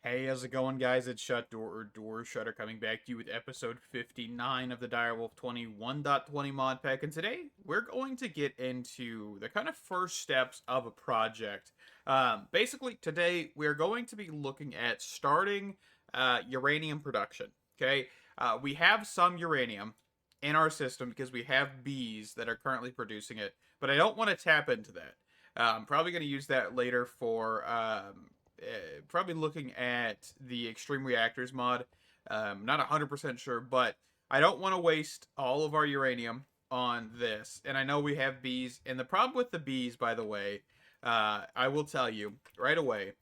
Hey, how's it going, guys? It's Doorshutter coming back to you with episode 59 of the Direwolf20 1.20 mod pack. And today, we're going to get into the kind of first steps of a project. Basically, today, we're going to be looking at starting uranium production. Okay? We have some uranium in our system because we have bees that are currently producing it, but I don't want to tap into that. I'm probably going to use that later for probably looking at the extreme reactors mod. Not 100% sure, but I don't want to waste all of our uranium on this. And I know we have bees. And the problem with the bees, by the way, I will tell you right away,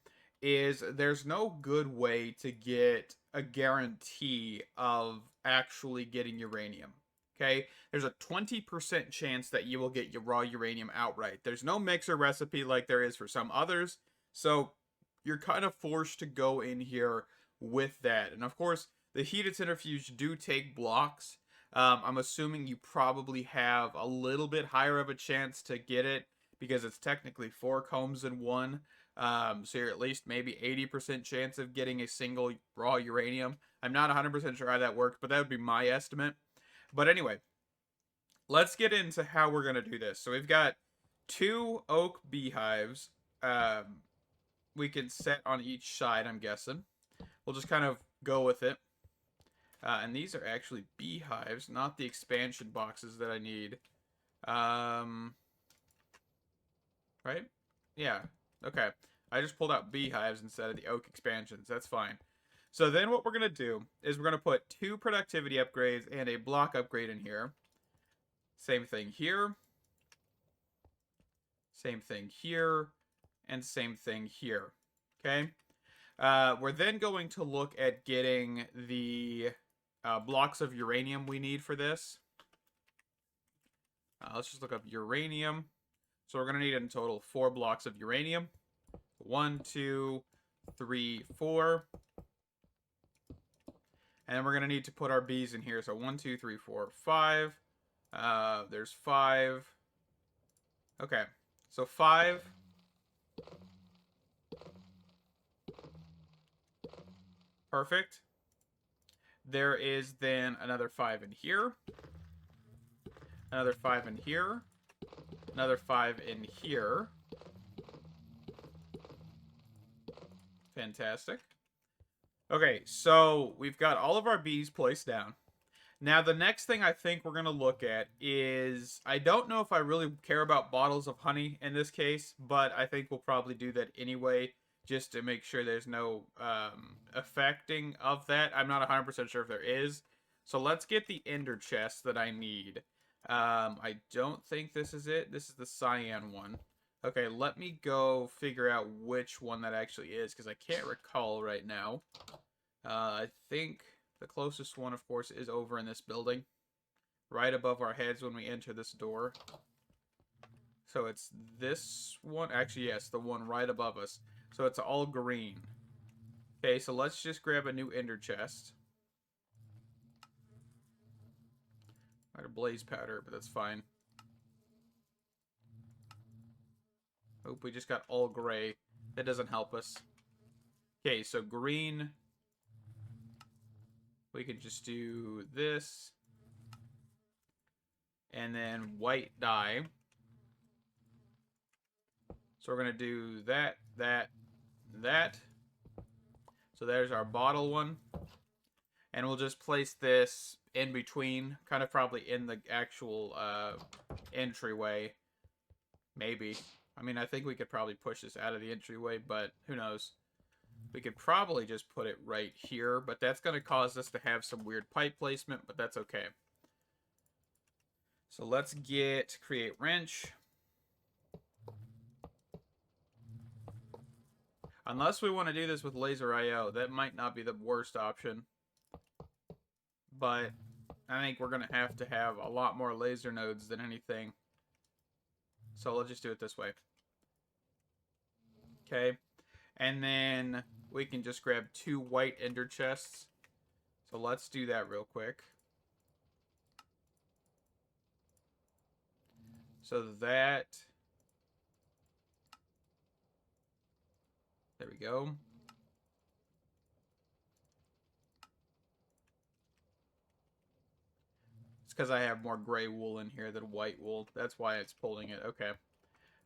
is there's no good way to get a guarantee of actually getting uranium. Okay, there's a 20% chance that you will get your raw uranium outright. There's no mixer recipe like there is for some others. So you're kind of forced to go in here with that. And of course, the heated centrifuge do take blocks. I'm assuming you probably have a little bit higher of a chance to get it because it's technically 4 combs in one. So you're at least maybe 80% chance of getting a single raw uranium. I'm not 100% sure how that works, but that would be my estimate. But anyway, let's get into how we're going to do this. So we've got 2 oak beehives. We can set on each side, I'm guessing. We'll just kind of go with it. And these are actually beehives, not the expansion boxes that I need. Right? Yeah. Okay. I just pulled out beehives instead of the oak expansions. That's fine. So then what we're going to do is we're going to put 2 productivity upgrades and a block upgrade in here. Same thing here. Same thing here. And same thing here. Okay? We're then going to look at getting the blocks of uranium we need for this. Let's just look up uranium. So we're going to need in total 4 blocks of uranium. 1, 2, 3, 4. And then we're going to need to put our bees in here. So 1, 2, 3, 4, 5. There's 5. Okay. So 5. Perfect. There is then another 5 in here. Another 5 in here. Another 5 in here. Fantastic. Okay, so we've got all of our bees placed down. Now, the next thing I think we're going to look at is, I don't know if I really care about bottles of honey in this case, but I think we'll probably do that anyway, just to make sure there's no affecting of that. I'm not 100% sure if there is. So let's get the ender chest that I need. I don't think this is it. This is the cyan one. Okay, let me go figure out which one that actually is, because I can't recall right now. I think the closest one, of course, is over in this building, right above our heads when we enter this door. So it's this one. Actually, yes, the one right above us. So it's all green. Okay, so let's just grab a new ender chest. Or blaze powder, but that's fine. Oh, we just got all gray. That doesn't help us. Okay, so green. We can just do this. And then white dye. So we're going to do that, that, that. So there's our bottle one. And we'll just place this in between, kind of probably in the actual entryway. Maybe. I mean, I think we could probably push this out of the entryway, but who knows. We could probably just put it right here, but that's going to cause us to have some weird pipe placement, but that's okay. So let's create wrench. Unless we want to do this with laser IO, that might not be the worst option. But I think we're going to have a lot more laser nodes than anything. So let's just do it this way. Okay. And then we can just grab 2 white ender chests. So let's do that real quick. So that... There we go. because I have more gray wool in here than white wool. That's why it's pulling it. Okay.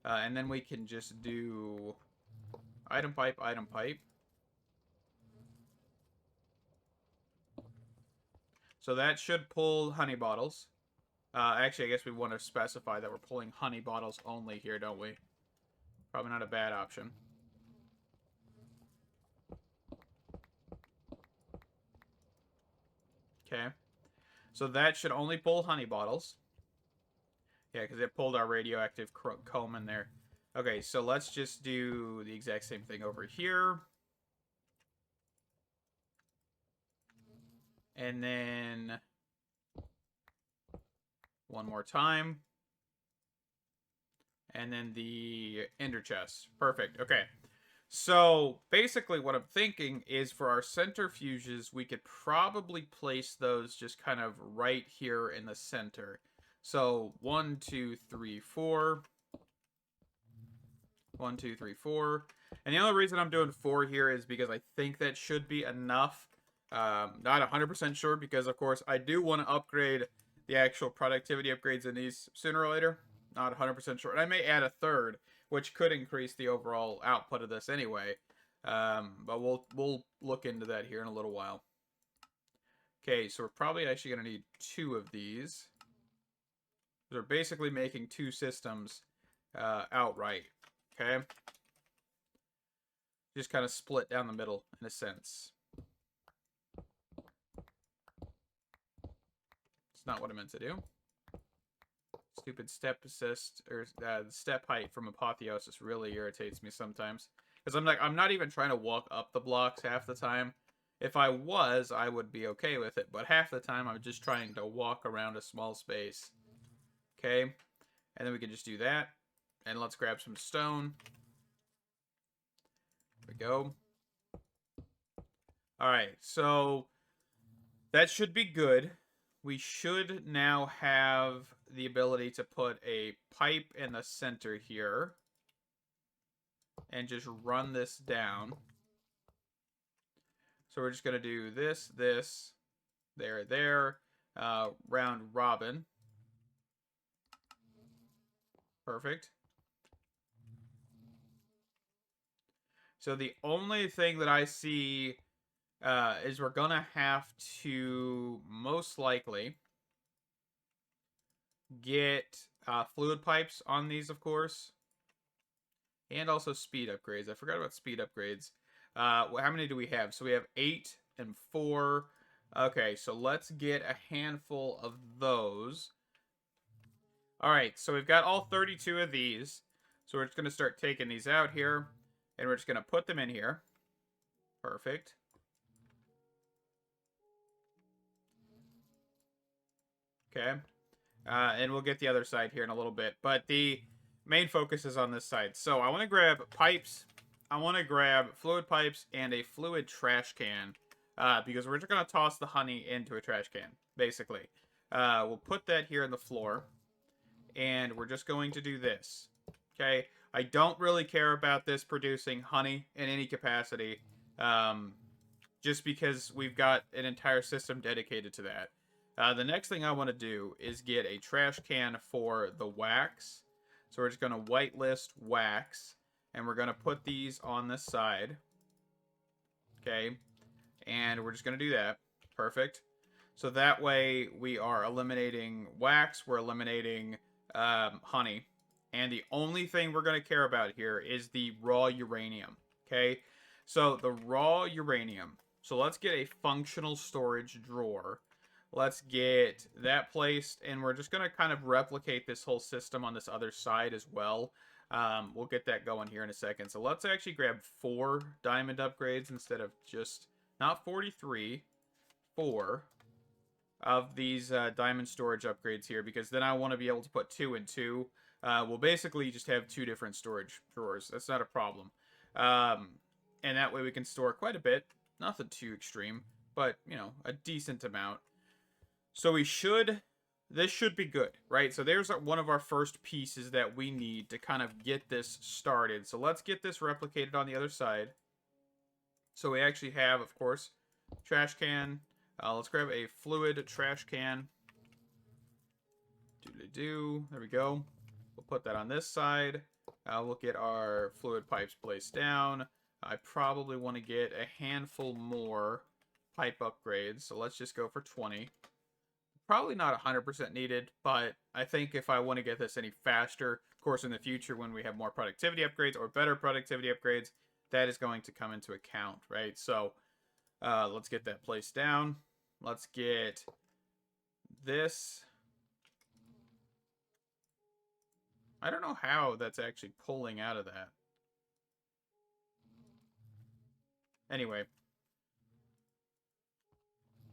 And then we can just do item pipe, item pipe. So that should pull honey bottles. Actually, I guess we want to specify that we're pulling honey bottles only here, don't we? Probably not a bad option. Okay. So that should only pull honey bottles. Yeah, because it pulled our radioactive comb in there. Okay, so let's just do the exact same thing over here. And then one more time. And then the ender chest. Perfect. Okay. So basically what I'm thinking is for our centrifuges, we could probably place those just kind of right here in the center. So 1, 2, 3, 4. 1, 2, 3, 4. And the only reason I'm doing 4 here is because I think that should be enough. Not 100% sure because, of course, I do want to upgrade the actual productivity upgrades in these sooner or later. Not 100% sure. And I may add a third, which could increase the overall output of this anyway. But we'll look into that here in a little while. Okay, so we're probably actually going to need 2 of these. We're basically making 2 systems outright. Okay? Just kind of split down the middle in a sense. It's not what I meant to do. Stupid step assist or step height from Apotheosis really irritates me sometimes. Because I'm not even trying to walk up the blocks half the time. If I was, I would be okay with it. But half the time, I'm just trying to walk around a small space. Okay? And then we can just do that. And let's grab some stone. There we go. Alright, so that should be good. We should now have the ability to put a pipe in the center here. And just run this down. So we're just going to do this, this, there, round robin. Perfect. So the only thing that I see is we're going to have to most likely get fluid pipes on these, of course. And also speed upgrades. I forgot about speed upgrades. How many do we have? So we have 8 and 4. Okay, so let's get a handful of those. Alright, so we've got all 32 of these. So we're just going to start taking these out here. And we're just going to put them in here. Perfect. Okay. And we'll get the other side here in a little bit. But the main focus is on this side. So I want to grab pipes. I want to grab fluid pipes and a fluid trash can. Because we're just going to toss the honey into a trash can, basically. We'll put that here on the floor. And we're just going to do this. Okay? I don't really care about this producing honey in any capacity. Just because we've got an entire system dedicated to that. The next thing I want to do is get a trash can for the wax. So we're just going to whitelist wax. And we're going to put these on this side. Okay. And we're just going to do that. Perfect. So that way we are eliminating wax. We're eliminating honey. And the only thing we're going to care about here is the raw uranium. Okay. So the raw uranium. So let's get a functional storage drawer. Let's get that placed, and we're just going to kind of replicate this whole system on this other side as well. We'll get that going here in a second. So let's actually grab 4 diamond upgrades instead of just, not 43, 4 of these diamond storage upgrades here, because then I want to be able to put 2 and 2. We'll basically just have 2 different storage drawers. That's not a problem. And that way we can store quite a bit. Nothing too extreme, but, you know, a decent amount. So this should be good, right? So there's one of our first pieces that we need to kind of get this started. So let's get this replicated on the other side. So we actually have, of course, trash can. Let's grab a fluid trash can. Do-do-do. There we go. We'll put that on this side. We'll get our fluid pipes placed down. I probably want to get a handful more pipe upgrades, so let's just go for 20. Probably not 100% needed, but I think if I want to get this any faster, of course in the future when we have more productivity upgrades or better productivity upgrades, that is going to come into account, right? So let's get that placed down. Let's get this. I don't know how that's actually pulling out of that. Anyway.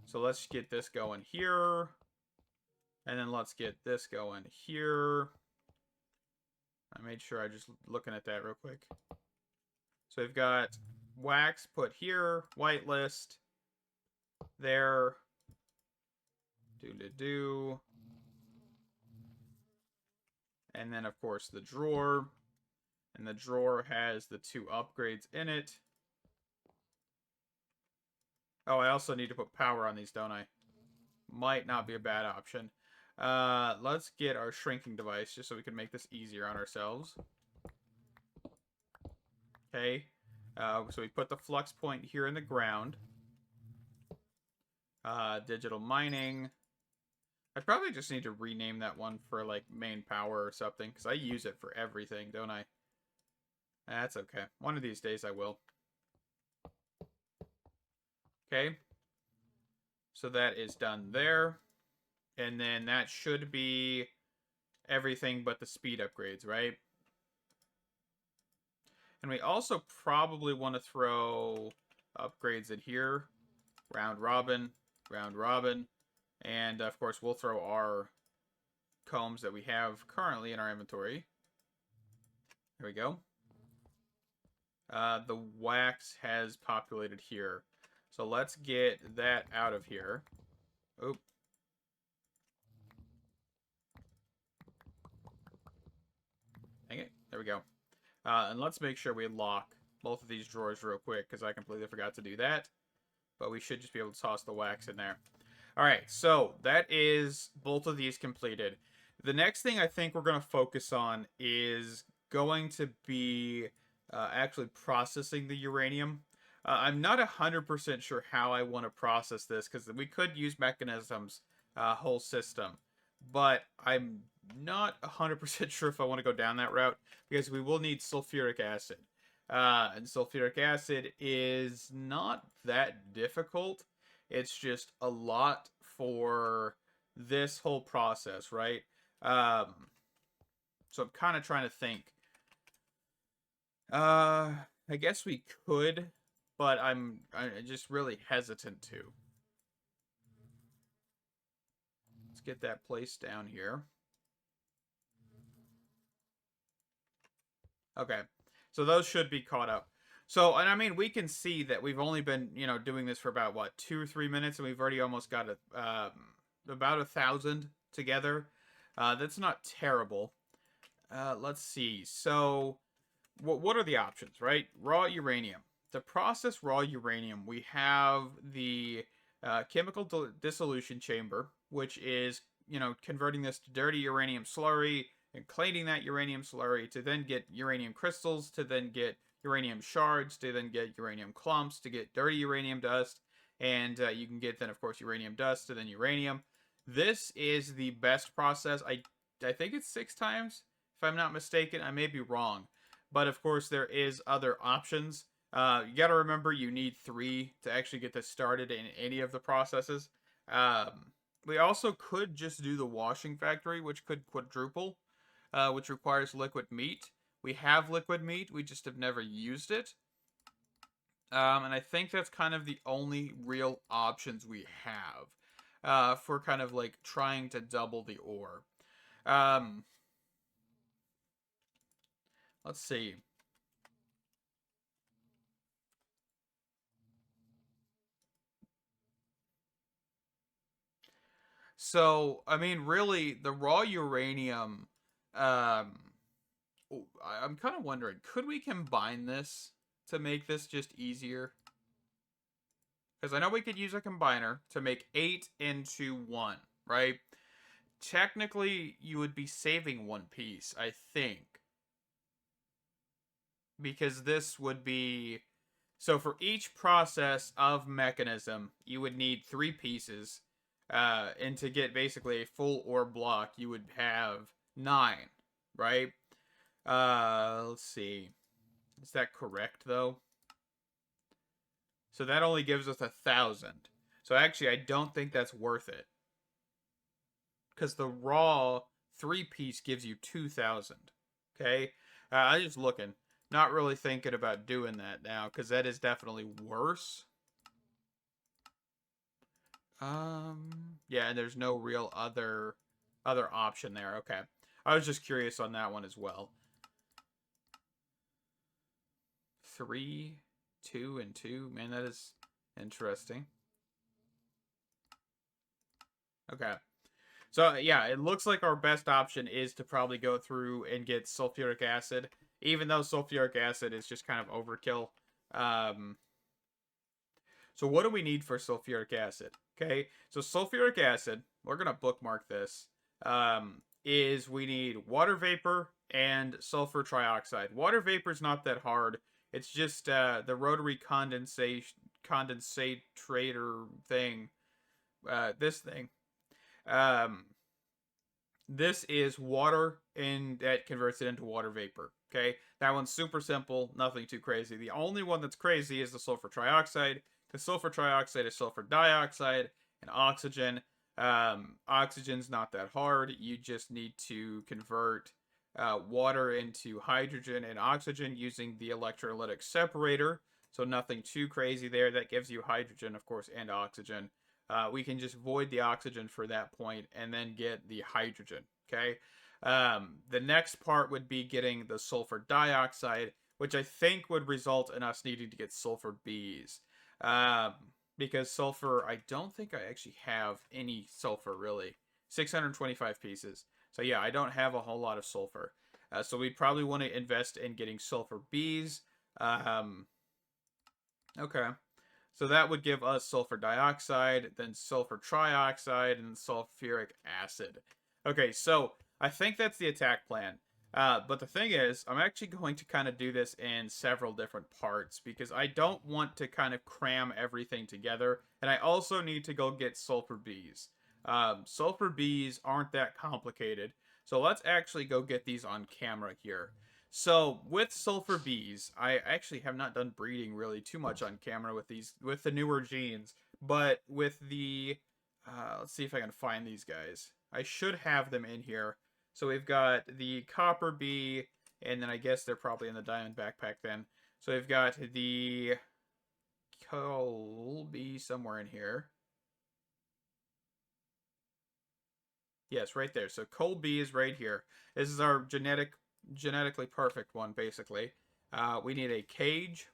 So let's get this going here. And then let's get this going here. I made sure I just looking at that real quick. So we've got wax put here, whitelist, there, do. And then, of course, the drawer. And the drawer has the 2 upgrades in it. Oh, I also need to put power on these, don't I? Might not be a bad option. Let's get our shrinking device just so we can make this easier on ourselves. Okay. So we put the flux point here in the ground. Digital mining. I probably just need to rename that one for, like, main power or something, because I use it for everything, don't I? That's okay. One of these days I will. Okay. So that is done there. And then that should be everything but the speed upgrades, right? And we also probably want to throw upgrades in here. Round robin, round robin. And, of course, we'll throw our combs that we have currently in our inventory. There we go. The wax has populated here. So let's get that out of here. Oop. Dang it. There we go. And let's make sure we lock both of these drawers real quick, because I completely forgot to do that. But we should just be able to toss the wax in there. Alright, so that is both of these completed. The next thing I think we're going to focus on is going to be actually processing the uranium. I'm not 100% sure how I want to process this, because we could use mechanisms whole system. But I'm not 100% sure if I want to go down that route, because we will need sulfuric acid. And sulfuric acid is not that difficult. It's just a lot for this whole process, right? So I'm kind of trying to think. I guess we could, but I'm just really hesitant to. Let's get that placed down here. Okay, so those should be caught up. So, and I mean, we can see that we've only been, doing this for about, what, 2 or 3 minutes, and we've already almost got about 1,000 together. That's not terrible. Let's see. So, what are the options, right? Raw uranium. To process raw uranium, we have the chemical dissolution chamber, which is, converting this to dirty uranium slurry and cleaning that uranium slurry to then get uranium crystals, to then get uranium shards, to then get uranium clumps, to get dirty uranium dust, and you can get then, of course, uranium dust to then uranium. This is the best process. I think it's 6 times, if I'm not mistaken. I may be wrong. But, of course, there is other options. You got to remember you need 3 to actually get this started in any of the processes. We also could just do the washing factory, which could quadruple, which requires liquid meat. We have liquid meat, we just have never used it. And I think that's kind of the only real options we have for kind of like trying to double the ore. Let's see. So, I mean, really, the raw uranium, I'm kind of wondering, could we combine this to make this just easier? Because I know we could use a combiner to make 8 into 1, right? technically you would be saving one piece, I think. Because this would be... So for each process of mechanism, you would need 3 pieces. And to get basically a full ore block, you would have 9, right? Let's see. Is that correct, though? So that only gives us 1,000. So actually, I don't think that's worth it. Because the raw 3-piece gives you 2,000. Okay? I'm just looking. Not really thinking about doing that now, because that is definitely worse. Yeah, and there's no real other option there. Okay. I was just curious on that one as well. 3, 2, and 2. Man, that is interesting. Okay. So, yeah, it looks like our best option is to probably go through and get sulfuric acid, even though sulfuric acid is just kind of overkill. So what do we need for sulfuric acid? Okay, so sulfuric acid, we're going to bookmark this, is we need water vapor and sulfur trioxide. Water vapor is not that hard. It's just the rotary condensator thing. This thing. This is water, and that converts it into water vapor. Okay, that one's super simple, nothing too crazy. The only one that's crazy is the sulfur trioxide, because sulfur trioxide is sulfur dioxide and oxygen. Oxygen's not that hard. You just need to convert water into hydrogen and oxygen using the electrolytic separator. So nothing too crazy there. That gives you hydrogen, of course, and oxygen. We can just void the oxygen for that point and then get the hydrogen, okay? The next part would be getting the sulfur dioxide, which I think would result in us needing to get sulfur bees. Because sulfur, I don't think I actually have any sulfur, really. 625 pieces. So yeah, I don't have a whole lot of sulfur. So we'd probably want to invest in getting sulfur bees. Okay. So that would give us sulfur dioxide, then sulfur trioxide, and sulfuric acid. Okay, so I think that's the attack plan. But the thing is, I'm actually going to kind of do this in several different parts because I don't want to kind of cram everything together. And I also need to go get sulfur bees. Sulfur bees aren't that complicated. So let's actually go get these on camera here. So with sulfur bees, I actually have not done breeding really too much on camera with the newer genes, but with the, let's see if I can find these guys. I should have them in here. So we've got the copper bee, and then I guess they're probably in the diamond backpack then. So we've got the coal bee somewhere in here. Yes, right there. So coal bee is right here. This is our genetically perfect one, basically. We need a cage.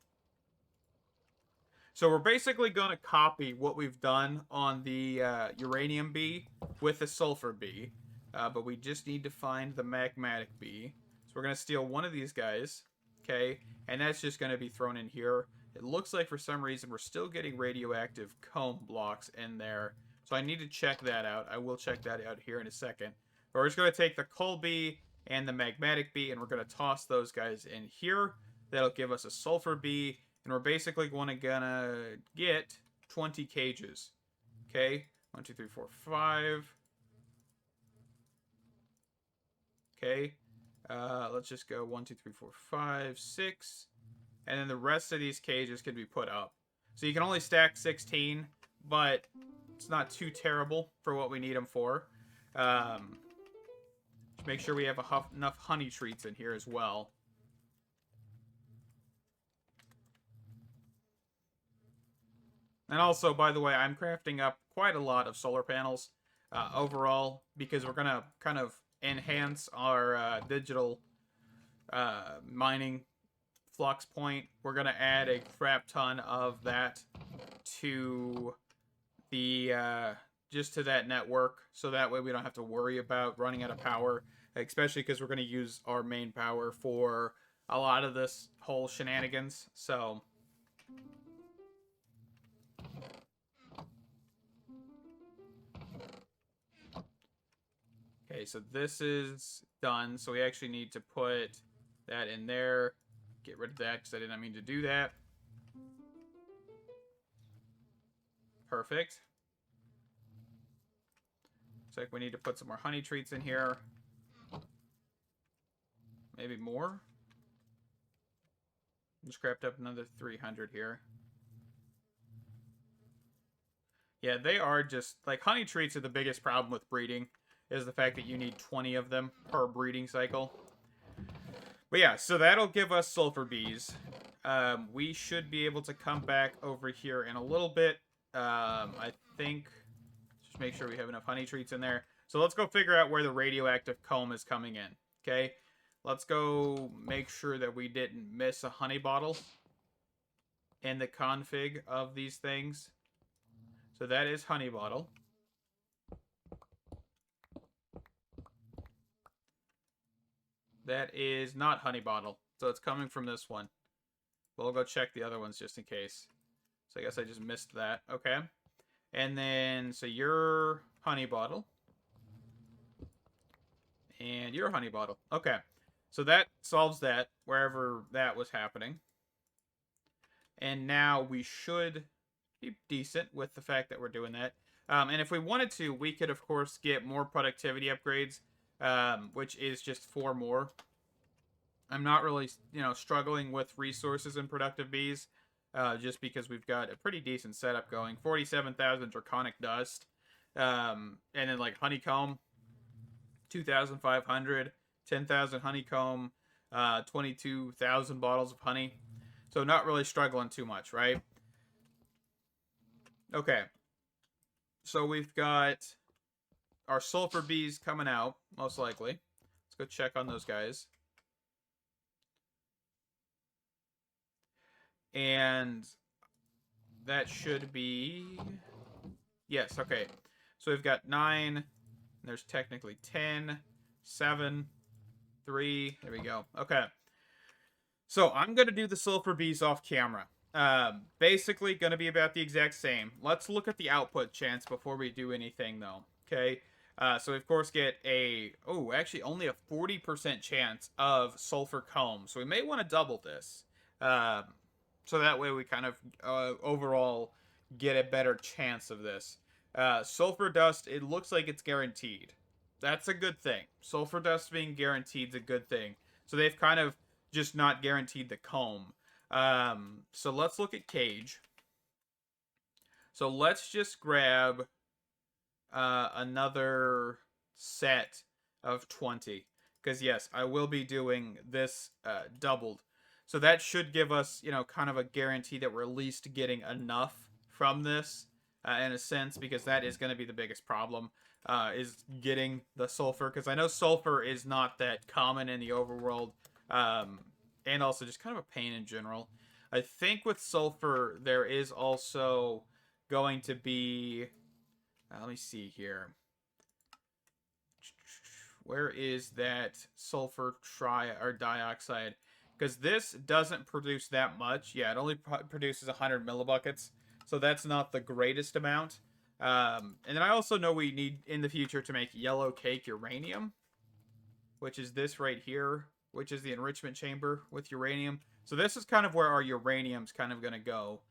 So we're basically going to copy what we've done on the uranium bee with the sulfur bee. But we just need to find the magmatic bee. So we're going to steal one of these guys. Okay, and that's just going to be thrown in here. It looks like for some reason we're still getting radioactive comb blocks in there. So I need to check that out. I will check that out here in a second. But we're just going to take the coal bee and the magmatic bee, and we're going to toss those guys in here. That'll give us a sulfur bee, and we're basically gonna get 20 cages. Okay, 1, 2, 3, 4, 5. Okay, let's just go 1, 2, 3, 4, 5, 6, and then the rest of these cages can be put up. So you can only stack 16, but it's not too terrible for what we need them for. Make sure we have enough honey treats in here as well. And also, by the way, I'm crafting up quite a lot of solar panels overall because we're going to kind of enhance our digital mining flux point. We're going to add a crap ton of that to the just to that network, so that way we don't have to worry about running out of power, especially because we're going to use our main power for a lot of this whole shenanigans. So so this is done. So we actually need to put that in there. Get rid of that because I did not mean to do that. Perfect. Looks like we need to put some more honey treats in here. Maybe more. Just scrapped up another 300 here. Yeah, they are just, like, honey treats are the biggest problem with breeding, is the fact that you need 20 of them per breeding cycle. But yeah, so that'll give us sulfur bees. We should be able to come back over here in a little bit. I think, just make sure we have enough honey treats in there. So let's go figure out where the radioactive comb is coming in, okay? Let's go make sure that we didn't miss a honey bottle in the config of these things. So that is honey bottle. That is not honey bottle. So it's coming from this one. We'll go check the other ones just in case. So I guess I just missed that. Okay. And then, so your honey bottle. And your honey bottle. Okay. So that solves that, wherever that was happening. And now we should be decent with the fact that we're doing that. And if we wanted to, we could, of course, get more productivity upgrades, which is just 4 more. I'm not really, struggling with resources and productive bees, just because we've got a pretty decent setup going. 47,000 draconic dust, and then, like, honeycomb, 2,500, 10,000 honeycomb, 22,000 bottles of honey. So not really struggling too much, right? Okay. So we've got our sulfur bees coming out, most likely. Let's go check on those guys. And that should be... Yes, okay. So we've got 9. There's technically 10, 7, 3. There we go. Okay. So I'm going to do the sulfur bees off camera. Basically going to be about the exact same. Let's look at the output chance before we do anything, though. Okay. So we, of course, get actually only a 40% chance of sulfur comb. So we may want to double this. So that way we kind of overall get a better chance of this. Sulfur dust, it looks like it's guaranteed. That's a good thing. Sulfur dust being guaranteed is a good thing. So they've kind of just not guaranteed the comb. So let's look at cage. So let's just grab another set of 20. Because yes, I will be doing this doubled. So that should give us, kind of a guarantee that we're at least getting enough from this, in a sense, because that is going to be the biggest problem, is getting the sulfur. Because I know sulfur is not that common in the overworld, and also just kind of a pain in general. I think with sulfur, there is also going to be... let me see here. Where is that sulfur dioxide? Because this doesn't produce that much. Yeah, it only produces 100 millibuckets. So that's not the greatest amount. And then I also know we need, in the future, to make yellow cake uranium. Which is this right here. Which is the enrichment chamber with uranium. So this is kind of where our uranium's kind of going to go.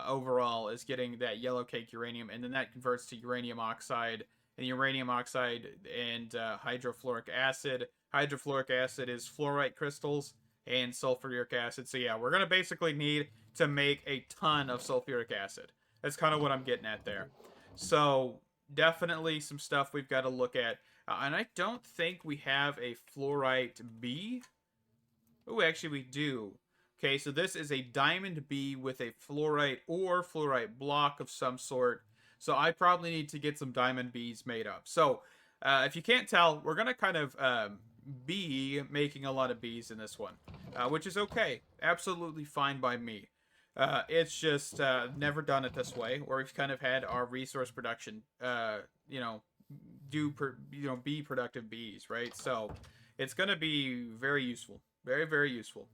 Overall, is getting that yellow cake uranium. And then that converts to uranium oxide. And uranium oxide and hydrofluoric acid. Hydrofluoric acid is fluorite crystals. And sulfuric acid. So yeah, we're going to basically need to make a ton of sulfuric acid. That's kind of what I'm getting at there. So definitely some stuff we've got to look at. And I don't think we have a fluorite bee. Oh, actually we do. Okay, so this is a diamond bee with a fluorite or fluorite block of some sort. So I probably need to get some diamond bees made up. So if you can't tell, we're going to kind of... be making a lot of bees in this one, which is okay, absolutely fine by me. It's just never done it this way, where we've kind of had our resource production, be productive bees, right? So it's gonna be very useful, very, very useful.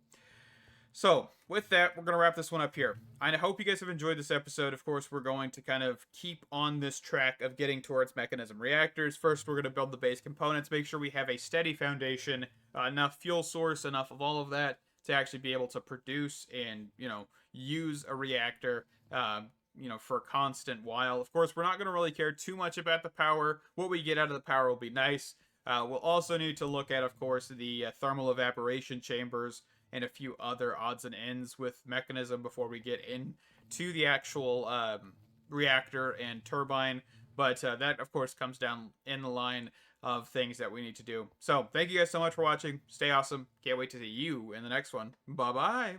So, with that, we're going to wrap this one up here. I hope you guys have enjoyed this episode. Of course, we're going to kind of keep on this track of getting towards mechanism reactors. First, we're going to build the base components, make sure we have a steady foundation, enough fuel source, enough of all of that to actually be able to produce and, use a reactor. For a constant while. Of course, we're not going to really care too much about the power. What we get out of the power will be nice. We'll also need to look at, of course, the thermal evaporation chambers and a few other odds and ends with mechanism before we get into the actual reactor and turbine. But that, of course, comes down in the line of things that we need to do. So, thank you guys so much for watching. Stay awesome. Can't wait to see you in the next one. Bye bye.